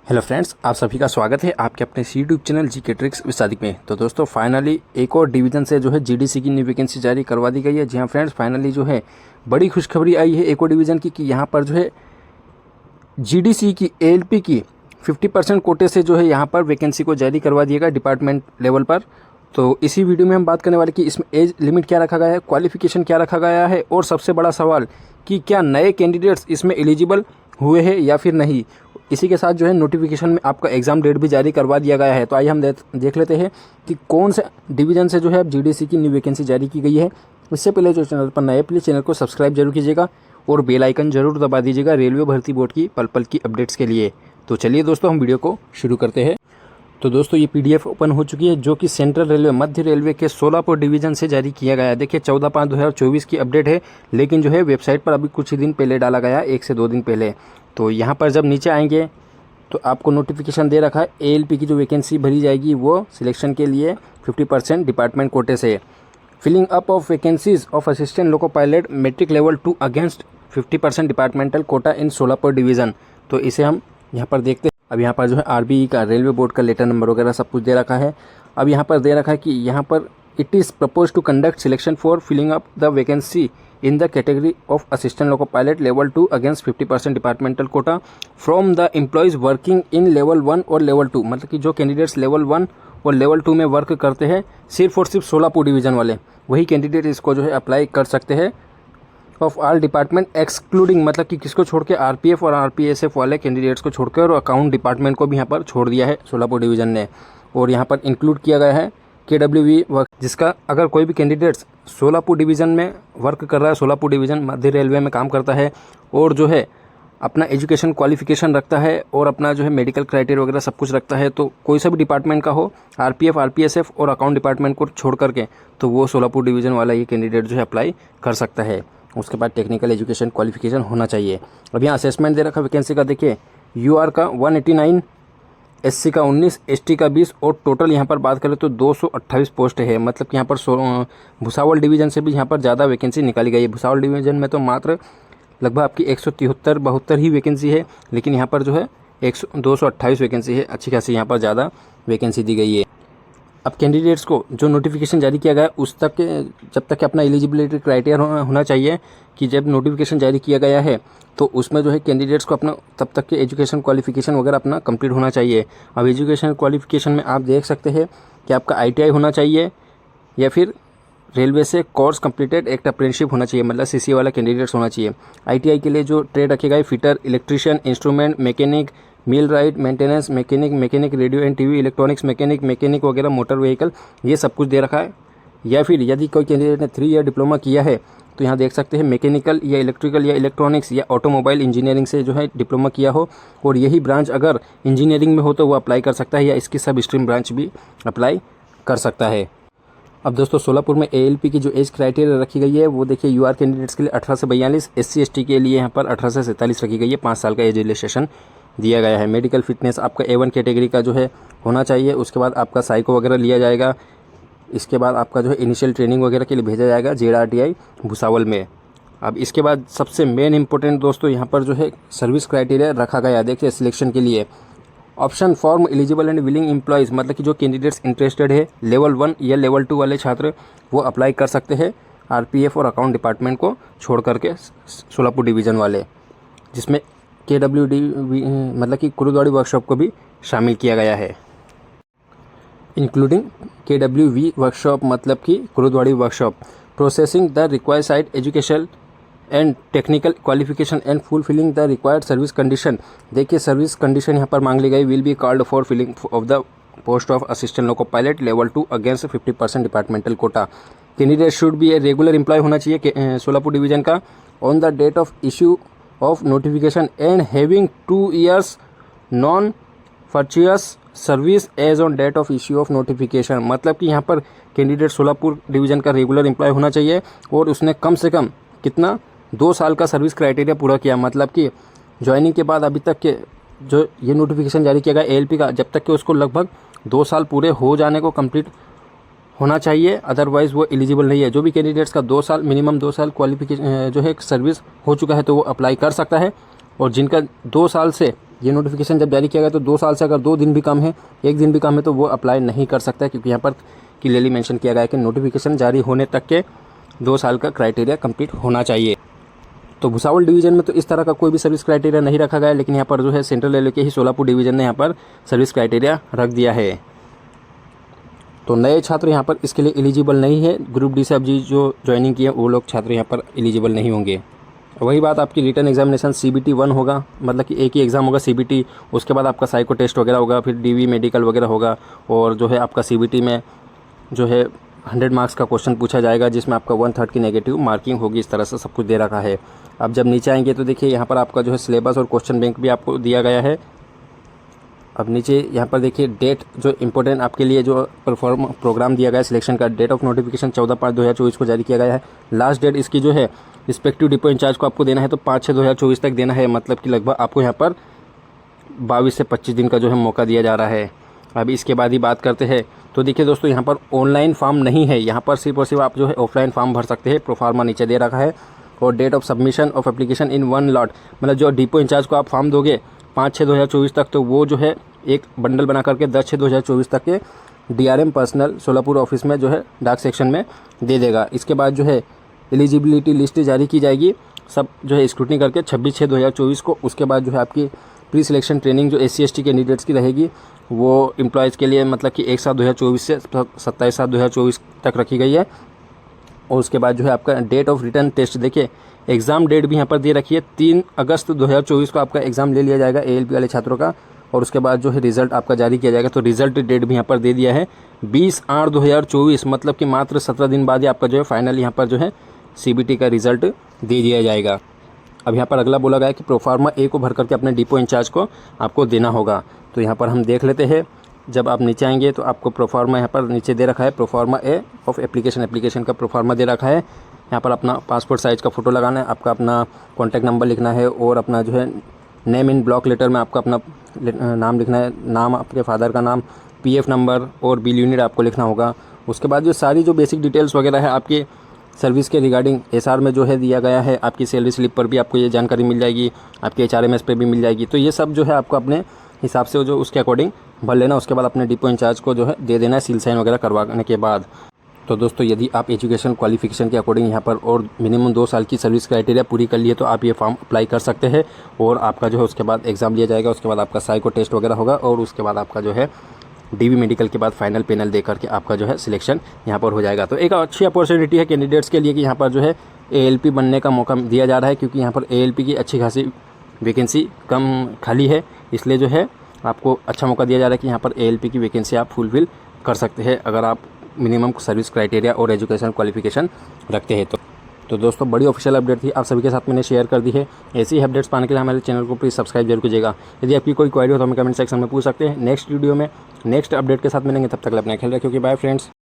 Hello friends, आप सभी का स्वागत है आपके अपने यूट्यूब चैनल जी के ट्रिक्स विद सादिक में। तो दोस्तों फाइनली एक और डिवीज़न से जो है जीडीसी की न्यू वैकेंसी जारी करवा दी गई है। जी हाँ फ्रेंड्स, फाइनली जो है बड़ी खुशखबरी आई है एक और डिवीज़न की कि यहाँ पर जो है जीडीसी की एएलपी की 50% कोटे से जो है यहाँ पर वैकेंसी को जारी करवा दिया गया डिपार्टमेंट लेवल पर। तो इसी वीडियो में हम बात करने वाले कि इसमें एज लिमिट क्या रखा गया है, क्वालिफिकेशन क्या रखा गया है, और सबसे बड़ा सवाल कि क्या नए कैंडिडेट्स इसमें एलिजिबल हुए हैं या फिर नहीं। इसी के साथ जो है नोटिफिकेशन में आपका एग्ज़ाम डेट भी जारी करवा दिया गया है। तो आइए हम देख लेते हैं कि कौन से डिवीज़न से जो है अब जीडीसी की न्यू वैकेंसी जारी की गई है। इससे पहले जो चैनल पर नए प्लीज़ चैनल को सब्सक्राइब जरूर कीजिएगा और बेल आइकन जरूर दबा दीजिएगा रेलवे भर्ती बोर्ड की पल पल की अपडेट्स के लिए। तो चलिए दोस्तों हम वीडियो को शुरू करते हैं। तो दोस्तों ये पीडीएफ ओपन हो चुकी है जो कि सेंट्रल रेलवे मध्य रेलवे के सोलापुर डिवीज़न से जारी किया गया है। देखिए 14/5/2024 की अपडेट है, लेकिन जो है वेबसाइट पर अभी कुछ ही दिन पहले डाला गया है, 1 से 2 दिन पहले। तो यहाँ पर जब नीचे आएंगे तो आपको नोटिफिकेशन दे रखा है एएलपी की जो वैकेंसी भरी जाएगी वो सिलेक्शन के लिए 50% डिपार्टमेंट कोटे से। Filling up of vacancies of assistant loco pilot matric level 2 against 50% departmental quota in Solapur division. तो इसे हम यहाँ पर देखते हैं। अब यहाँ पर जो है आरबीई का, रेलवे बोर्ड का लेटर नंबर वगैरह सब कुछ दे रखा है। अब यहाँ पर दे रखा है कि यहाँ पर it is propose to conduct selection for filling up the vacancy in the category of assistant loco pilot level 2 against 50% departmental quota from the employees working in level 1 और level 2। मतलब कि जो कैंडिडेट्स लेवल 1 और level 2 में work करते हैं सिर्फ और सिर्फ सोलापुर डिवीज़न वाले, वही कैंडिडेट इसको जो है अप्लाई कर सकते हैं। ऑफ ऑल डिपार्टमेंट एक्सक्लूडिंग, मतलब कि किसको छोड़ के, आरपीएफ और आरपीएसएफ वाले कैंडिडेट्स को छोड़कर, और अकाउंट डिपार्टमेंट को भी यहाँ पर छोड़ दिया है सोलापुर डिवीज़न ने। और यहाँ पर इंक्लूड किया गया है KWV वर्क, जिसका अगर कोई भी कैंडिडेट्स सोलापुर डिवीज़न में वर्क कर रहा है, सोलापुर डिवीज़न मध्य रेलवे में काम करता है और जो है अपना एजुकेशन क्वालिफिकेशन रखता है और अपना जो है मेडिकल क्राइटेरिया वगैरह सब कुछ रखता है, तो कोई सा भी डिपार्टमेंट का हो, आरपीएफ आरपीएसएफ और अकाउंट डिपार्टमेंट को छोड़ करके, तो वो सोलापुर डिवीज़न वाला ये कैंडिडेट जो है अप्लाई कर सकता है। उसके बाद टेक्निकल एजुकेशन क्वालिफिकेशन होना चाहिए। अब यहाँ असेसमेंट दे रखा वैकेंसी का, देखिए यूआर का 189, एससी का 19, एसटी का 20, और टोटल यहाँ पर बात करें तो 228 पोस्ट है। मतलब कि यहाँ पर भुसावल डिवीज़न से भी यहाँ पर ज़्यादा वैकेंसी निकाली गई है। भुसावल डिवीज़न में तो मात्र लगभग आपकी 173-72 ही वैकेंसी है, लेकिन यहाँ पर जो है 228 वैकेंसी है। अच्छी खासी यहाँ पर ज़्यादा वैकेंसी दी गई है। अब कैंडिडेट्स को जो नोटिफिकेशन जारी किया गया उस तक के, जब तक अपना एलिजिबिलिटी क्राइटेरिया होना चाहिए कि जब नोटिफिकेशन जारी किया गया है तो उसमें जो है कैंडिडेट्स को अपना तब तक के एजुकेशन क्वालिफिकेशन वगैरह अपना कंप्लीट होना चाहिए। अब एजुकेशन क्वालिफिकेशन में आप देख सकते हैं कि आपका आईटीआई होना चाहिए या फिर रेलवे से कोर्स कंप्लीटेड एक अप्रेंटिसशिप होना चाहिए, मतलब सीसी वाला कैंडिडेट्स होना चाहिए। आईटीआई के लिए जो ट्रेड रखे गए, fitter, electrician, instrument mechanic, mill right, maintenance mechanic, radio and TV, electronics mechanic वगैरह, मोटर व्हीकल, ये सब कुछ दे रखा है। या फिर यदि कोई कैंडिडेट ने 3 ईयर डिप्लोमा किया है तो यहाँ देख सकते हैं मैकेनिकल या इलेक्ट्रिकल या इलेक्ट्रॉनिक्स या ऑटोमोबाइल इंजीनियरिंग से जो है डिप्लोमा किया हो, और यही ब्रांच अगर इंजीनियरिंग में हो तो वो अप्लाई कर सकता है, या इसकी सब स्ट्रीम ब्रांच भी अप्लाई कर सकता है। अब दोस्तों सोलापुर में एएलपी की जो एज क्राइटेरिया रखी गई है वो देखिए यूआर कैंडिडेट्स के लिए 18 से 42, एससी एसटी के लिए यहाँ पर 18 से 47 रखी गई है। 5 साल का एज रिलैक्सेशन दिया गया है। मेडिकल फिटनेस आपका A1 कैटेगरी का जो है होना चाहिए। उसके बाद आपका साइको वगैरह लिया जाएगा। इसके बाद आपका जो है इनिशियल ट्रेनिंग वगैरह के लिए भेजा जाएगा ZRTI भुसावल में। अब इसके बाद सबसे मेन इंपॉर्टेंट दोस्तों यहाँ पर जो है सर्विस क्राइटेरिया रखा गया है। देखिए सिलेक्शन के लिए option form eligible and willing employees, मतलब कि जो कैंडिडेट्स इंटरेस्टेड है लेवल 1 या लेवल 2 वाले छात्र वो अप्लाई कर सकते हैं, आरपीएफ और अकाउंट डिपार्टमेंट को छोड़ करके सोलापुर डिवीज़न वाले, जिसमें KWD मतलब कि कुरुद्वाड़ी वर्कशॉप को भी शामिल किया गया है। इंक्लूडिंग KWV वर्कशॉप, मतलब कि Kurduwadi workshop, processing the required site education and technical qualification and fulfilling the required service condition. देखिए सर्विस कंडीशन यहाँ पर मांग ली गई, will be called for filling of the post of assistant loco pilot level 2 against 50% departmental quota. Candidate should be a regular employ होना चाहिए Solapur division का on the date of issue of notification and having 2 years non फर्चुअस service age on date of issue of notification. मतलब कि यहाँ पर candidate Solapur division का regular employ होना चाहिए और उसने कम से कम कितना 2 साल का सर्विस क्राइटेरिया पूरा किया। मतलब कि ज्वाइनिंग के बाद अभी तक के जो ये नोटिफिकेशन जारी किया गया एएलपी का, जब तक कि उसको लगभग 2 साल पूरे हो जाने को कंप्लीट होना चाहिए, अदरवाइज़ वो एलिजिबल नहीं है। जो भी कैंडिडेट्स का 2 साल मिनिमम 2 साल क्वालिफिकेशन जो है सर्विस हो चुका है तो वो अप्लाई कर सकता है। और जिनका 2 साल से ये नोटिफिकेशन जब जारी किया गया तो 2 साल से अगर 2 दिन भी कम है, 1 दिन भी कम है तो वो अप्लाई नहीं कर सकता है, क्योंकि यहाँ पर क्लियरली मेंशन किया गया है कि नोटिफिकेशन जारी होने तक के 2 साल का क्राइटेरिया कंप्लीट होना चाहिए। तो भुसावल डिवीज़न में तो इस तरह का कोई भी सर्विस क्राइटेरिया नहीं रखा गया है, लेकिन यहाँ पर जो है सेंट्रल रेलवे के ही सोलापुर डिवीज़न ने यहाँ पर सर्विस क्राइटेरिया रख दिया है। तो नए छात्र यहाँ पर इसके लिए एलिजिबल नहीं है। ग्रुप डी से अब जी जो ज्वाइनिंग किए वो लोग छात्र यहाँ पर एलिजिबल नहीं होंगे। वही बात, आपकी रिटर्न एग्जामिनेशन CBT 1 होगा, मतलब कि एक ही एग्ज़ाम होगा CBT, उसके बाद आपका साइको टेस्ट वगैरह होगा, फिर DV मेडिकल वगैरह होगा, और जो है आपका CBT में जो है 100 मार्क्स का क्वेश्चन पूछा जाएगा, जिसमें आपका 1/3 की नेगेटिव मार्किंग होगी। इस तरह से सब कुछ दे रखा है। अब जब नीचे आएंगे तो देखिए यहाँ पर आपका जो है सिलेबस और क्वेश्चन बैंक भी आपको दिया गया है। अब नीचे यहाँ पर देखिए डेट, जो इम्पोर्टेंट आपके लिए जो प्रोग्राम दिया गया है सिलेक्शन का, डेट ऑफ नोटिफिकेशन 14/5/2024 को जारी किया गया है। लास्ट डेट इसकी जो है रिस्पेक्टिव डिपो इंचार्ज को आपको देना है तो 5/6/2024 तक देना है, मतलब कि लगभग आपको यहाँ पर 22 से 25 दिन का जो है मौका दिया जा रहा है। अभी इसके बाद ही बात करते हैं तो देखिए दोस्तों, यहाँ पर ऑनलाइन फॉर्म नहीं है, यहाँ पर सिर्फ और सिर्फ आप जो है ऑफलाइन फॉर्म भर सकते हैं। प्रोफार्मा नीचे दे रखा है, और date of submission of application in 1 lot, मतलब जो डिपो इंचार्ज को आप फॉर्म दोगे 5/6/2024 तक, तो वो जो है एक बंडल बना करके 10/6/2024 तक के DRM पर्सनल सोलापुर ऑफिस में जो है डाक सेक्शन में दे देगा। इसके बाद जो है एलिजिबिलिटी लिस्ट जारी की जाएगी, सब जो है स्क्रूटनी करके 26/6/2024 को। उसके बाद जो है आपकी प्री सिलेक्शन ट्रेनिंग जो SC ST कैंडिडेट्स की रहेगी वो एम्प्लॉयज़ के लिए, मतलब कि 1/7/2024 से 27/7/2024 तक रखी गई है। और उसके बाद जो है आपका डेट ऑफ रिटर्न टेस्ट, देखिए एग्ज़ाम डेट भी यहाँ पर दे रखी है, 3 अगस्त 2024 को आपका एग्ज़ाम ले लिया जाएगा ALP वाले छात्रों का। और उसके बाद जो है रिज़ल्ट आपका जारी किया जाएगा, तो रिज़ल्ट डेट भी यहाँ पर दे दिया है 20/8/2024, मतलब कि मात्र 17 दिन बाद ही आपका जो है फाइनल यहाँ पर जो है CBT का रिज़ल्ट दे दिया जाएगा। अब यहाँ पर अगला बोला गया है कि प्रोफार्मा A को भर करके अपने डिपो इंचार्ज को आपको देना होगा। तो यहाँ पर हम देख लेते हैं, जब आप नीचे आएंगे तो आपको प्रोफार्मा यहाँ पर नीचे दे रखा है, प्रोफार्मा A ऑफ एप्लीकेशन का प्रोफार्मा दे रखा है। यहाँ पर अपना पासपोर्ट साइज़ का फ़ोटो लगाना है, आपका अपना कॉन्टैक्ट नंबर लिखना है, और अपना जो है नेम इन ब्लॉक लेटर में आपका अपना नाम लिखना है, नाम आपके फादर का नाम, PF नंबर और बिल यूनिट आपको लिखना होगा। उसके बाद जो सारी जो बेसिक डिटेल्स वगैरह है आपकी सर्विस के रिगार्डिंग SR में जो है दिया गया है, आपकी सैलरी स्लिप पर भी आपको ये जानकारी मिल जाएगी, आपके HRMS पे भी मिल जाएगी। तो ये सब जो है आपको अपने हिसाब से जो उसके अकॉर्डिंग भर लेना। उसके बाद अपने डिपो इंचार्ज को जो है दे देना है सील साइन वगैरह करवाने के बाद। तो दोस्तों, यदि आप एजुकेशन क्वालिफिकेशन के अकॉर्डिंग यहाँ पर और मिनिमम 2 साल की सर्विस क्राइटेरिया पूरी कर लिए तो आप ये फॉर्म अप्लाई कर सकते हैं, और आपका जो है उसके बाद एग्ज़ाम लिया जाएगा। उसके बाद आपका साइको टेस्ट वगैरह होगा, और उसके बाद आपका जो है DV मेडिकल के बाद फाइनल पैनल दे करके आपका जो है सिलेक्शन यहाँ पर हो जाएगा। तो एक अच्छी अपॉर्चुनिटी है कैंडिडेट्स के लिए कि यहाँ पर जो है ALP बनने का मौका दिया जा रहा है, क्योंकि यहाँ पर ALP की अच्छी खासी वैकेंसी कम खाली है, इसलिए जो है आपको अच्छा मौका दिया जा रहा है कि यहाँ पर ALP की वैकेंसी आप फुलफिल कर सकते हैं अगर आप मिनिमम सर्विस क्राइटेरिया और एजुकेशन क्वालिफिकेशन रखते हैं। तो दोस्तों, बड़ी ऑफिशियल अपडेट थी, आप सभी के साथ मैंने शेयर कर दी है। ऐसी ही अपडेट्स पाने के लिए हमारे चैनल को प्लीज़ सब्सक्राइब जरूर कीजिएगा। यदि आपकी कोई क्वेरी हो तो हमें कमेंट सेक्शन में पूछ सकते हैं। नेक्स्ट वीडियो में नेक्स्ट अपडेट के साथ मिलेंगे, तब तक अपना ख्याल रखिए। Bye friends.